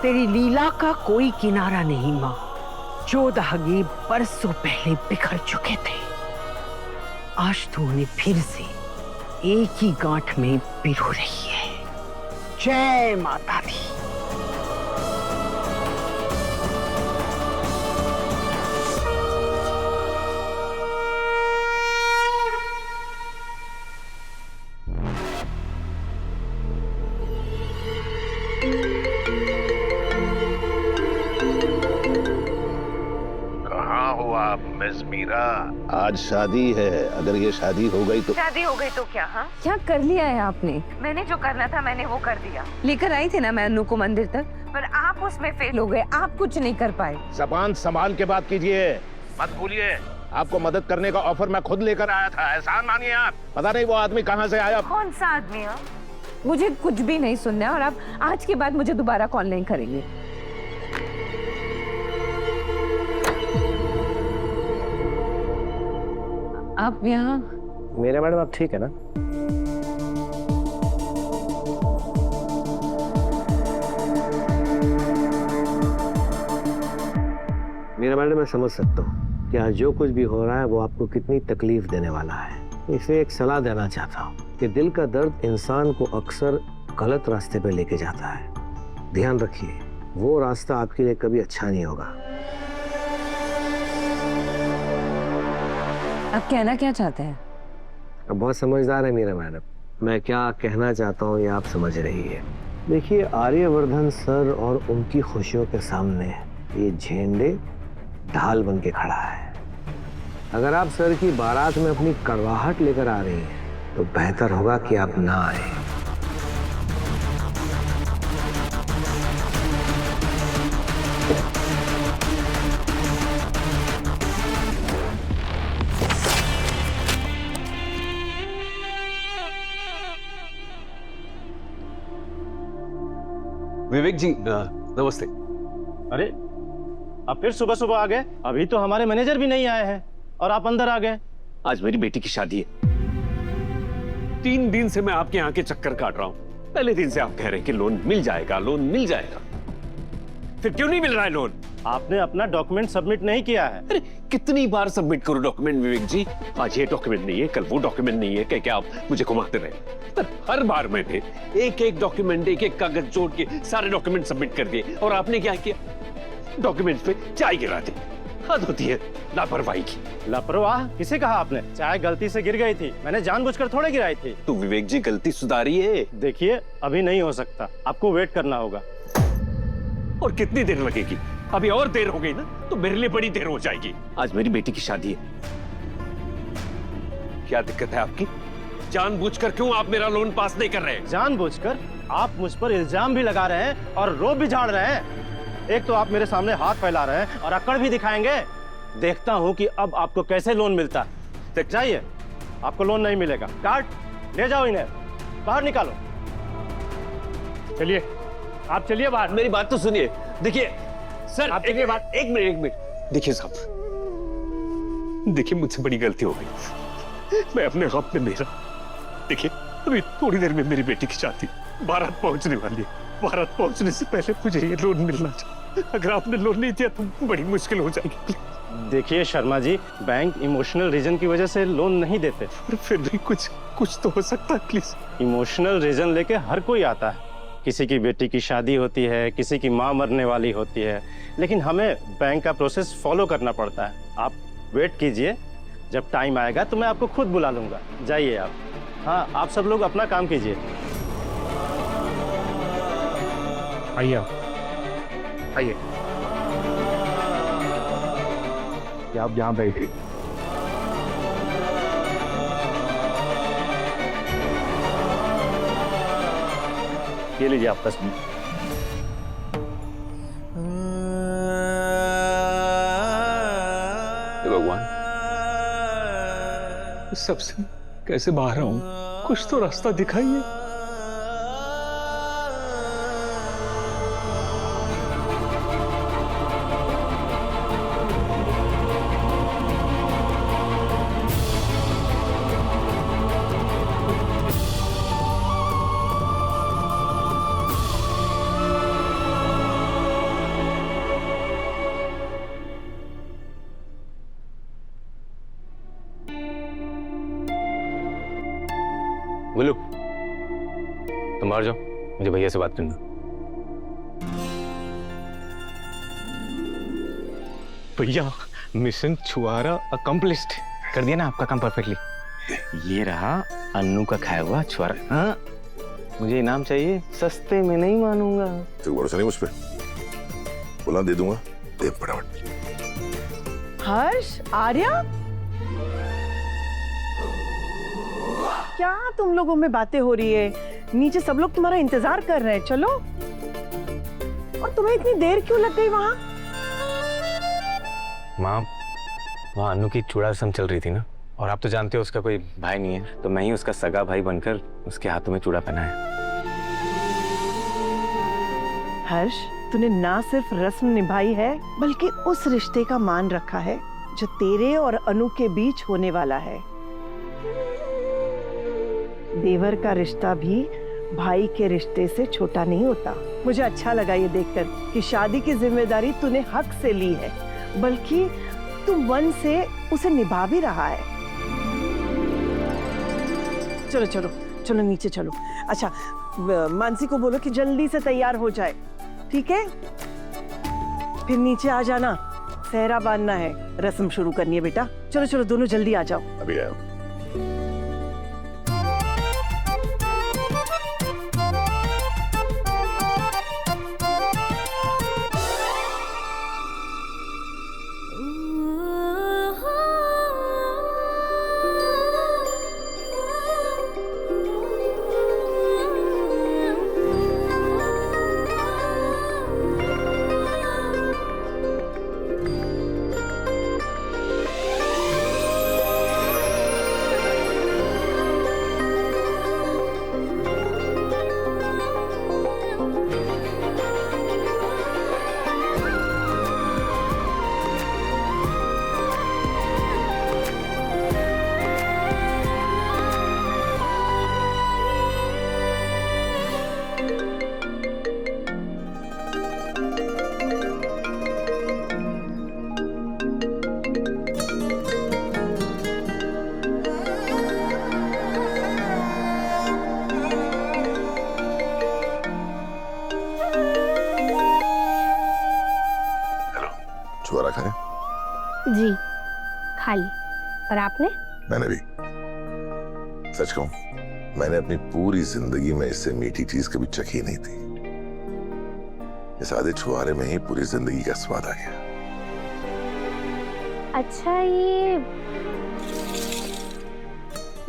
तेरी लीला का कोई किनारा नहीं माँ। जो धागे बरसों पहले बिखर चुके थे, आज तू उन्हें फिर से एक ही गांठ में पिरो रही है। जय माता दी। मिस मीरा, आज शादी है। अगर ये शादी हो गई तो क्या? हाँ, क्या कर लिया है आपने? मैंने जो करना था मैंने वो कर दिया। लेकर आई थी ना मैं अनु को मंदिर तक, पर आप उसमें फेल हो गए। आप कुछ नहीं कर पाए। जबान संभाल के बात कीजिए, मत भूलिए आपको मदद करने का ऑफर मैं खुद लेकर आया था। एहसान मानिए आप। पता नहीं वो आदमी कहाँ से आया। कौन सा आदमी है? मुझे कुछ भी नहीं सुनना है और आप आज के बाद मुझे दोबारा कॉल नहीं करेंगे। आप यहाँ? मेरे मैडम आप ठीक है ना? मेरा मैडम मैं समझ सकता हूँ कि आज जो कुछ भी हो रहा है वो आपको कितनी तकलीफ देने वाला है। इसे एक सलाह देना चाहता हूँ कि दिल का दर्द इंसान को अक्सर गलत रास्ते पे लेके जाता है। ध्यान रखिए, वो रास्ता आपके लिए कभी अच्छा नहीं होगा। आप कहना क्या चाहते हैं? अब बहुत समझदार है मेरा मैडम। मैं क्या कहना चाहता हूँ ये आप समझ रही है। देखिए, आर्यवर्धन सर और उनकी खुशियों के सामने ये झंडे ढाल बन के खड़ा है। अगर आप सर की बारात में अपनी कड़वाहट लेकर आ रही हैं तो बेहतर होगा कि आप ना आए। विवेक जी नमस्ते। अरे आप फिर सुबह सुबह आ गए? अभी तो हमारे मैनेजर भी नहीं आए हैं और आप अंदर आ गए। आज मेरी बेटी की शादी है। 3 दिन से मैं आपके यहाँ के चक्कर काट रहा हूँ। पहले दिन से आप कह रहे हैं कि लोन मिल जाएगा, लोन मिल जाएगा। फिर क्यों नहीं मिल रहा है लोन? आपने अपना डॉक्यूमेंट सबमिट नहीं किया है। अरे कितनी बार सबमिट करूं डॉक्यूमेंट विवेक जी? आज ये डॉक्यूमेंट नहीं है, कल वो डॉक्यूमेंट नहीं है, कह के आप मुझे घुमाते रहे। पर हर बार मैंने एक डॉक्यूमेंट, एक कागज जोड़ के सारे डॉक्यूमेंट सबमिट कर दिए और आपने क्या किया? डॉक्यूमेंट्स पे चाय गिरा दी। हद होती है लापरवाही की। लापरवाह किसे कहा आपने? चाय गलती से गिर गई थी, मैंने जानबूझकर थोड़े गिराई थी। तो विवेक जी गलती सुधारी है। देखिए अभी नहीं हो सकता, आपको वेट करना होगा। और कितनी देर लगेगी? अभी और देर हो गई ना तो मेरे लिए बड़ी देर हो जाएगी। आज मेरी बेटी की शादी है। क्या दिक्कत है आपकी? जानबूझकर क्यों आप मेरा लोन पास नहीं कर रहे हैं? जानबूझकर? आप मुझ पर इल्जाम भी लगा रहे हैं और रोब भी झाड़ रहे हैं। एक तो आप मेरे सामने हाथ फैला रहे हैं और अकड़ भी दिखाएंगे। देखता हूं कि अब आपको कैसे लोन मिलता है। देख जाइए, आपको लोन नहीं मिलेगा। कार्ड ले जाओ, इन्हें बाहर निकालो। चलिए आप चलिए बाहर। मेरी बात तो सुनिए। देखिए सर, आप चलिए बात। एक मिनट। देखिए साहब, देखिए मुझसे बड़ी गलती हो गई। मैं अपने आप में मेरा, देखिए अभी थोड़ी देर में मेरी बेटी की शादी बारात पहुंचने वाली है। बारात पहुंचने से पहले मुझे ये लोन मिलना चाहिए। अगर आपने लोन नहीं दिया तो बड़ी मुश्किल हो जाएगी। देखिए Sharma ji, bank emotional reason की वजह से लोन नहीं देते। फिर भी कुछ तो हो सकता है प्लीज। इमोशनल रीजन लेके हर कोई आता है। किसी की बेटी की शादी होती है, किसी की माँ मरने वाली होती है, लेकिन हमें बैंक का प्रोसेस फॉलो करना पड़ता है। आप वेट कीजिए, जब टाइम आएगा तो मैं आपको खुद बुला लूंगा। जाइए आप। हाँ, आप सब लोग अपना काम कीजिए। आइए आइए। आप यहाँ बैठिए। ये लीजिए आप तस्वीर। भगवान, सबसे कैसे बाहर आऊं? कुछ तो रास्ता दिखाइए। बोलो, तुम बाहर जाओ, मुझे भैया से बात करना। भैया, मिशन छुआरा अकम्प्लिश्ड। कर दिया ना आपका काम परफेक्टली। ये रहा अन्नू का खाया हुआ छुआरा। हाँ, मुझे इनाम चाहिए, सस्ते में नहीं मानूंगा। तेरे भरोसा नहीं मुझ पे? बोला दे दूंगा, दे फटाफट। हर्ष, आर्या, क्या तुम लोगों में बातें हो रही है? नीचे सब लोग तुम्हारा इंतजार कर रहे हैं, चलो। और तुम्हें इतनी देर क्यों लग गई वहां? माँ, वहाँ अन्नू की चूड़ा रस्म चल रही थी ना, और आप तो जानते हो उसका कोई भाई नहीं है, तो मैं ही उसका सगा भाई बनकर उसके हाथों में चूड़ा पहनाया। हर्ष, तूने ना सिर्फ रस्म निभाई है, बल्कि उस रिश्ते का मान रखा है जो तेरे और अनु के बीच होने वाला है। देवर का रिश्ता भी भाई के रिश्ते से छोटा नहीं होता। मुझे अच्छा लगा ये देखकर कि शादी की जिम्मेदारी तूने हक से ली है, बल्कि तू मन से उसे निभा भी रहा है। चलो चलो चलो नीचे चलो। अच्छा, मानसी को बोलो कि जल्दी से तैयार हो जाए, ठीक है? फिर नीचे आ जाना, सेहरा बांधना है, रस्म शुरू करनी है बेटा। चलो चलो दोनों जल्दी आ जाओ। अभी आया। छुआरा खाया? जी, खा ली। और आपने? मैंने भी। सच कहूं, मैंने अपनी पूरी जिंदगी में इससे मीठी चीज कभी चखी नहीं थी। इस आधे छुआरे में ही पूरी जिंदगी का स्वाद आ गया। अच्छा, ये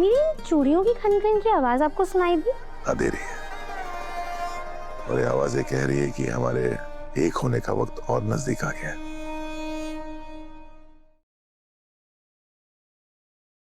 मेरी चूड़ियों की खनखन की आवाज आपको सुनाई दी? आ दे रही है, और ये आवाजें कह रही है कि हमारे एक होने का वक्त और नजदीक आ गया है।